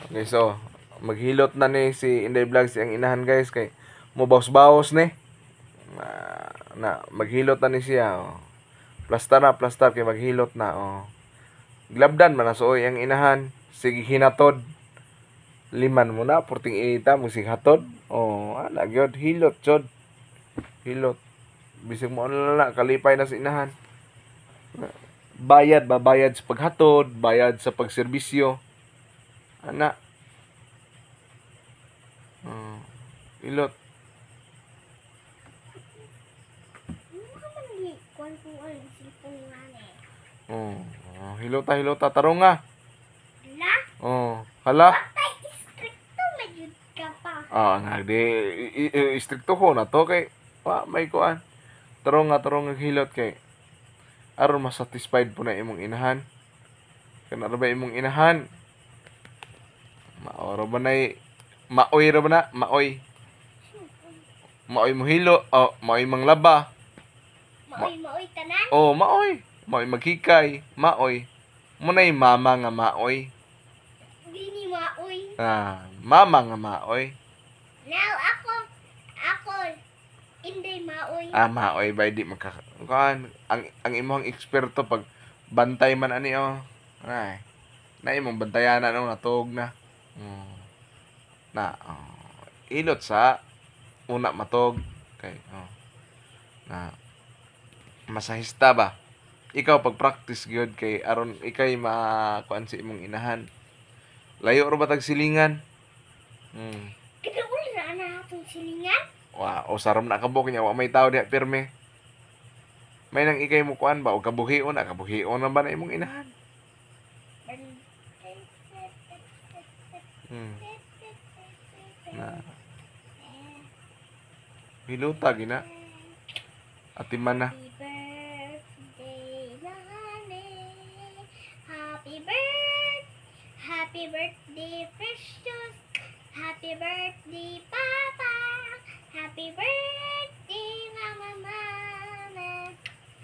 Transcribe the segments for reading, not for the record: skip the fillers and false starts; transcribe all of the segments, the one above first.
Guys, oh. Maghilot na ni si Inday Vlogs ang inahan guys kay mubaws-baws ni. Maghilot na ni siya, oh. Plastar kay maghilot na, oh. Glabdan man na suoy ang inahan. Sige hinatod. Liman mo na, purting ita mo sige hatod. Oh, ana gyud hilot jud. Hilot. Bisig mo na kalipay na sa inahan. Bayad sa paghatod, bayad sa pagserbisyo. Ana. Hilot. Hilota tarong nga. Hala? Hala. Tay, istrikto medyo ka pa. Istrikto ko na to kay may kuan. Tarong nga hilot kay aron masatisfied po na imong inahan. Kana ra ba imong inahan? Maoy ra ba na? Maoy mo hilo, maoy manglaba. Maoy tanan? Maoy. Maoy maghikay, maoy. Munay mama nga maoy. Dini maoy. Mama nga maoy. Now ako hindi maoy. Maoy ba di magkakuan ang imong eksperto pag bantay man ani Ay. Na imong bantayan na natog na. Ilot sa una matog kay na masahista ba. Ikaw pag practice gyud kay aron ikay makuan si imong inahan. Layo ra ba tag silingan? Kada uli na atong silingan? Saram na kabuk niya wa may tao diha pirme. May nang ikay mo kuan ba o kabuhion na ba na imong inahan? Hilota gina. Atiman na. Happy birthday, Precious. Happy birthday, Papa. Happy birthday, Mama.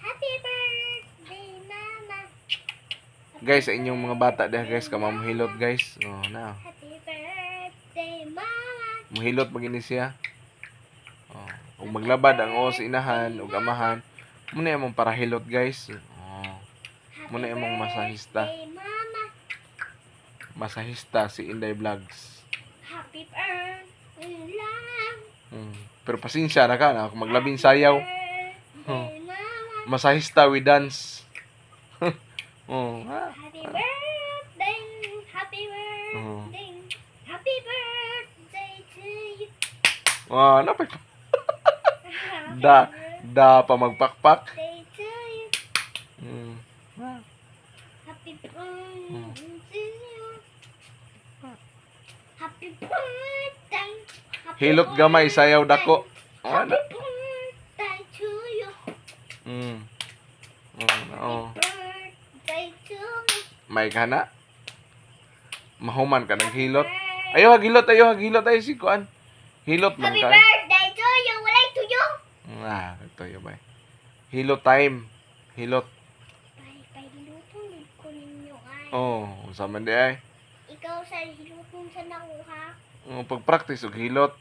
Happy birthday, Mama. Guys, sa inyong mga bata deh guys, kamamuhilot guys. Happy birthday, Mama. Muhilot magini siya. Ug maglabad ang sa inahan ug amahan. Muna imong parahilot guys. Muna imong masahista. Masahista si Inday Vlogs. Happy birthday, Pero pasensya na ka na kung maglabing sayaw. Masahista we dance. Happy birthday, happy birthday, happy birthday to you. Napay da pa magpakpak. Birthday to you. Happy birthday to you. Happy birthday. Hilot gamay sayaw dako. Happy birthday to you. Birthday to me. May kana. Mahuman ka naghilot. Ayo hagilot ay si kuan. Hilot man Happy ka. birthday to you. Walay to you. Ito yun ba. Hilot time. Hilot. Hilutong ko ninyo ay. Sa man di ay. Ikaw sa hilutong sa nakuha. Pag-practice og hilot.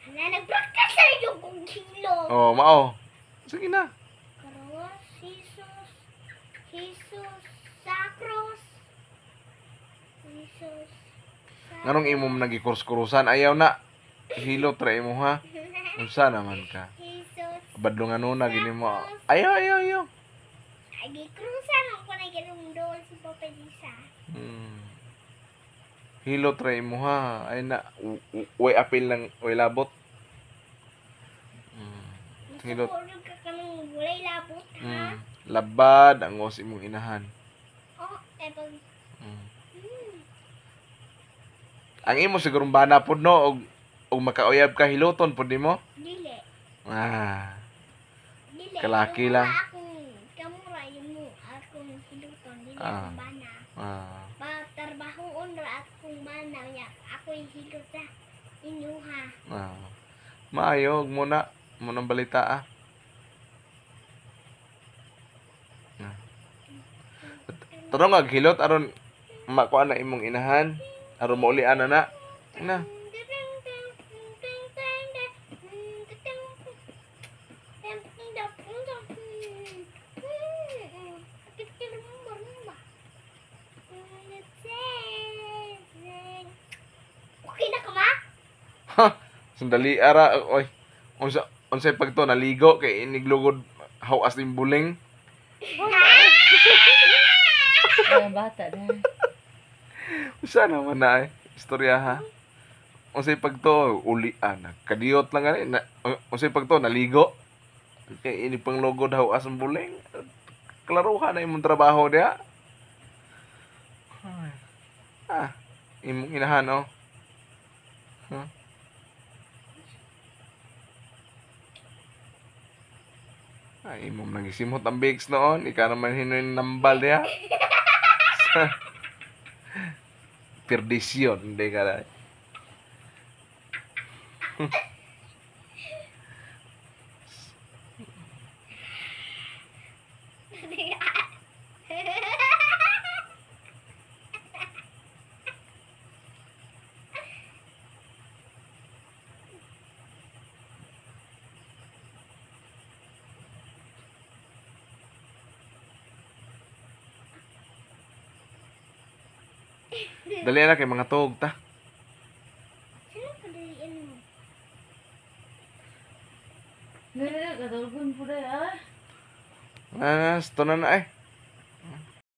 Nag-practice sa iyo kung hilot. Mao. Sige na. Cross, Jesus, Sacros. Jesus. Nganong imong nagikurs-kurusan ayaw na. Hilot ra imo ha. Unsa naman ka? Jesus. Badlong na gini mo. Ayaw. Agikrusan ako na ginundol si Papa Lisa. Hilot ra imo ha. Ay na way apil lang way labot. Hilot. Masupurog ka kanang walay labot ha. Labad ang os imong inahan. Pag... Ang imo sigurong bana pud no og makauyab ka hiloton pud nimo. Dili. Dili. Kalaki lang. Kamura yun mo. Akong hiluton. Dili akong bana. Patarbahoon ra akong bana. Ako'y hilot sa inyo ha. Maayog mo na. Munang balita Tarong hilot aron makuha na imong inahan. Aron maulian na. Na. Okay na ka ma? Ha, sandali ara oy. Unsay pagto naligo kay iniglugod hawas ning buling. Mga bata na. Usa naman na istorya ha. Unsay pagto ulian kadiyot lang ani na, unsay pagto naligo kay ini panglugod hawas ang buling. Klaruhan na imong trabaho diha. Ah, imong inahan oh. Huh? Ay, imong nagisimot ang bigs noon. Ikaw naman hinoy nambal diha. Perdisyon, hindi ka na. Dali na kay mga tuog ta. Sino padaliin mo? Nila, katulgon po na ah. Ito na na eh.